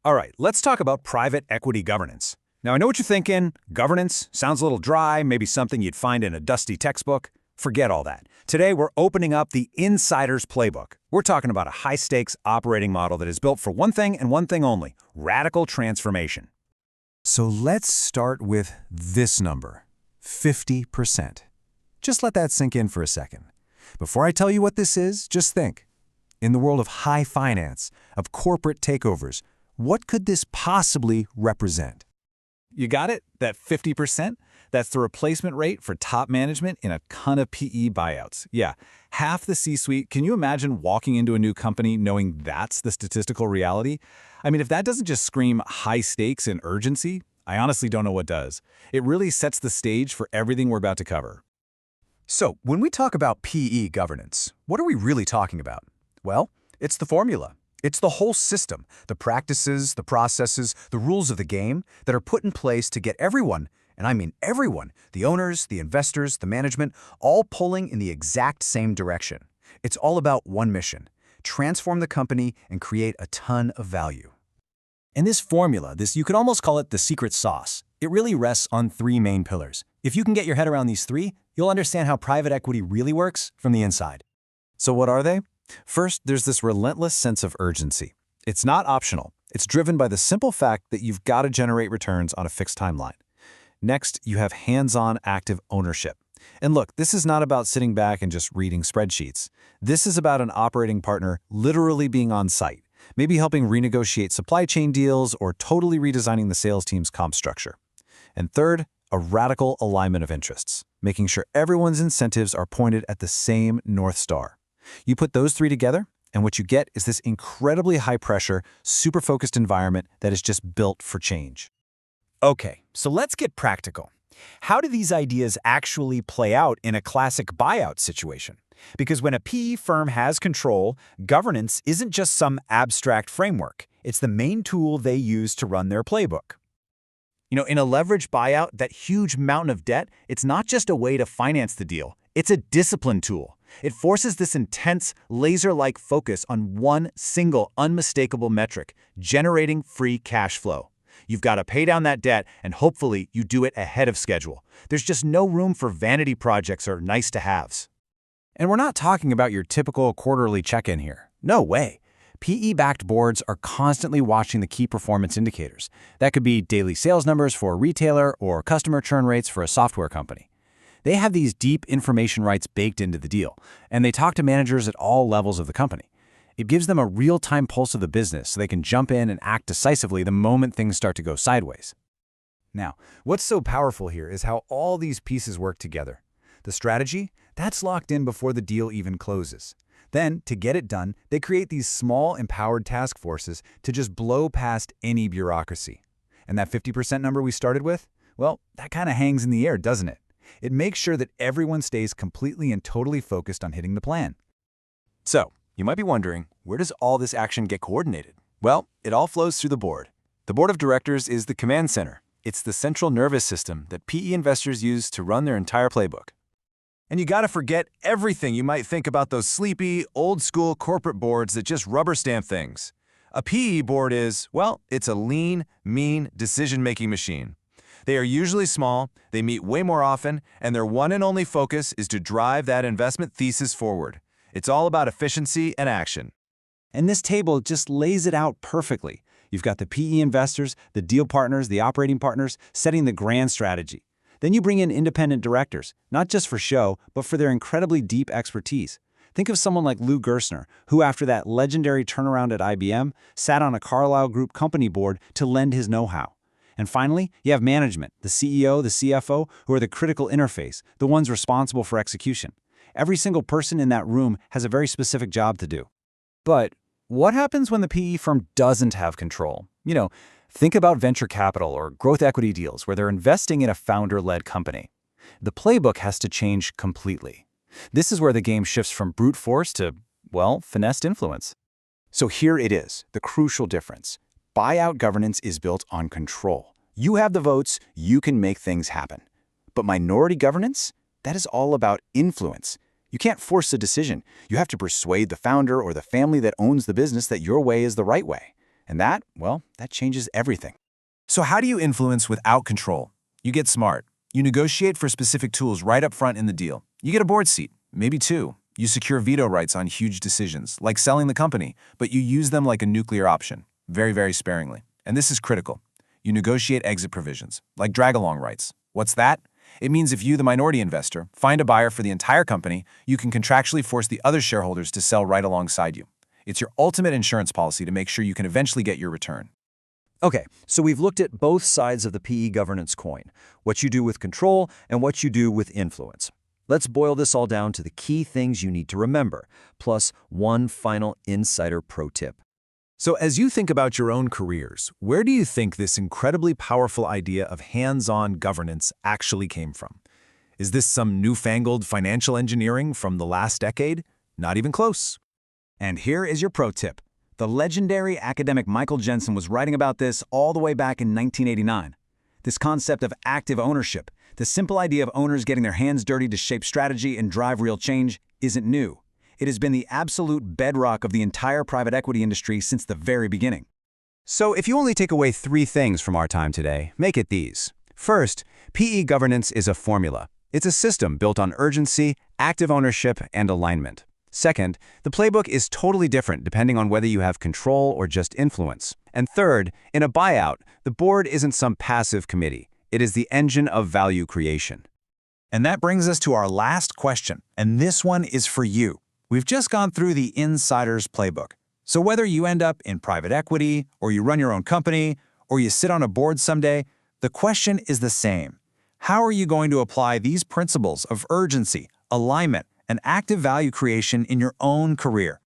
All right, let's talk about private equity governance. Now, I know what you're thinking. Governance sounds a little dry, maybe something you'd find in a dusty textbook. Forget all that. Today, we're opening up the insider's playbook. We're talking about a high-stakes operating model that is built for one thing and one thing only: radical transformation. So let's start with this number, 50%. Just let that sink in for a second. Before I tell you what this is, just think. In the world of high finance, of corporate takeovers, what could this possibly represent? You got it? That 50%? That's the replacement rate for top management in a ton of PE buyouts. Yeah, half the C-suite. Can you imagine walking into a new company knowing that's the statistical reality? I mean, if that doesn't just scream high stakes and urgency, I honestly don't know what does. It really sets the stage for everything we're about to cover. So, when we talk about PE governance, what are we really talking about? Well, it's the formula. It's the whole system, the practices, the processes, the rules of the game that are put in place to get everyone, and I mean everyone, the owners, the investors, the management, all pulling in the exact same direction. It's all about one mission: transform the company and create a ton of value. And this formula, you could almost call it the secret sauce. It really rests on three main pillars. If you can get your head around these three, you'll understand how private equity really works from the inside. So what are they? First, there's this relentless sense of urgency. It's not optional. It's driven by the simple fact that you've got to generate returns on a fixed timeline. Next, you have hands-on active ownership. And look, this is not about sitting back and just reading spreadsheets. This is about an operating partner literally being on site, maybe helping renegotiate supply chain deals or totally redesigning the sales team's comp structure. And third, a radical alignment of interests, making sure everyone's incentives are pointed at the same North Star. You put those three together, and what you get is this incredibly high-pressure, super-focused environment that is just built for change. Okay, so let's get practical. How do these ideas actually play out in a classic buyout situation? Because when a PE firm has control, governance isn't just some abstract framework. It's the main tool they use to run their playbook. In a leveraged buyout, that huge mountain of debt, it's not just a way to finance the deal. It's a discipline tool. It forces this intense, laser-like focus on one single, unmistakable metric: generating free cash flow. You've got to pay down that debt, and hopefully you do it ahead of schedule. There's just no room for vanity projects or nice-to-haves. And we're not talking about your typical quarterly check-in here. No way. PE-backed boards are constantly watching the key performance indicators. That could be daily sales numbers for a retailer or customer churn rates for a software company. They have these deep information rights baked into the deal, and they talk to managers at all levels of the company. It gives them a real-time pulse of the business so they can jump in and act decisively the moment things start to go sideways. Now, what's so powerful here is how all these pieces work together. The strategy, that's locked in before the deal even closes. Then, to get it done, they create these small, empowered task forces to just blow past any bureaucracy. And that 50% number we started with? Well, that kind of hangs in the air, doesn't it? It makes sure that everyone stays completely and totally focused on hitting the plan. So, you might be wondering, where does all this action get coordinated? Well, it all flows through the board. The board of directors is the command center. It's the central nervous system that PE investors use to run their entire playbook. And you gotta forget everything you might think about those sleepy, old-school corporate boards that just rubber stamp things. A PE board is, well, it's a lean, mean decision-making machine. They are usually small, they meet way more often, and their one and only focus is to drive that investment thesis forward. It's all about efficiency and action. And this table just lays it out perfectly. You've got the PE investors, the deal partners, the operating partners, setting the grand strategy. Then you bring in independent directors, not just for show, but for their incredibly deep expertise. Think of someone like Lou Gerstner, who after that legendary turnaround at IBM, sat on a Carlyle Group company board to lend his know-how. And finally, you have management, the CEO, the CFO, who are the critical interface, the ones responsible for execution. Every single person in that room has a very specific job to do. But what happens when the PE firm doesn't have control? Think about venture capital or growth equity deals where they're investing in a founder-led company. The playbook has to change completely. This is where the game shifts from brute force to, well, finessed influence. So here it is, the crucial difference. Buyout governance is built on control. You have the votes, you can make things happen. But minority governance? That is all about influence. You can't force a decision. You have to persuade the founder or the family that owns the business that your way is the right way. And that, well, that changes everything. So how do you influence without control? You get smart. You negotiate for specific tools right up front in the deal. You get a board seat, maybe two. You secure veto rights on huge decisions, like selling the company, but you use them like a nuclear option, very, very sparingly. And this is critical. You negotiate exit provisions, like drag-along rights. What's that? It means if you, the minority investor, find a buyer for the entire company, you can contractually force the other shareholders to sell right alongside you. It's your ultimate insurance policy to make sure you can eventually get your return. Okay, so we've looked at both sides of the PE governance coin, what you do with control and what you do with influence. Let's boil this all down to the key things you need to remember, plus one final insider pro tip. So as you think about your own careers, where do you think this incredibly powerful idea of hands-on governance actually came from? Is this some newfangled financial engineering from the last decade? Not even close. And here is your pro tip. The legendary academic Michael Jensen was writing about this all the way back in 1989. This concept of active ownership, the simple idea of owners getting their hands dirty to shape strategy and drive real change, isn't new. It has been the absolute bedrock of the entire private equity industry since the very beginning. So if you only take away 3 things from our time today, make it these. First, PE governance is a formula. It's a system built on urgency, active ownership, and alignment. Second, the playbook is totally different depending on whether you have control or just influence. And third, in a buyout, the board isn't some passive committee. It is the engine of value creation. And that brings us to our last question, and this one is for you. We've just gone through the insider's playbook. So whether you end up in private equity, or you run your own company, or you sit on a board someday, the question is the same. How are you going to apply these principles of urgency, alignment, and active value creation in your own career?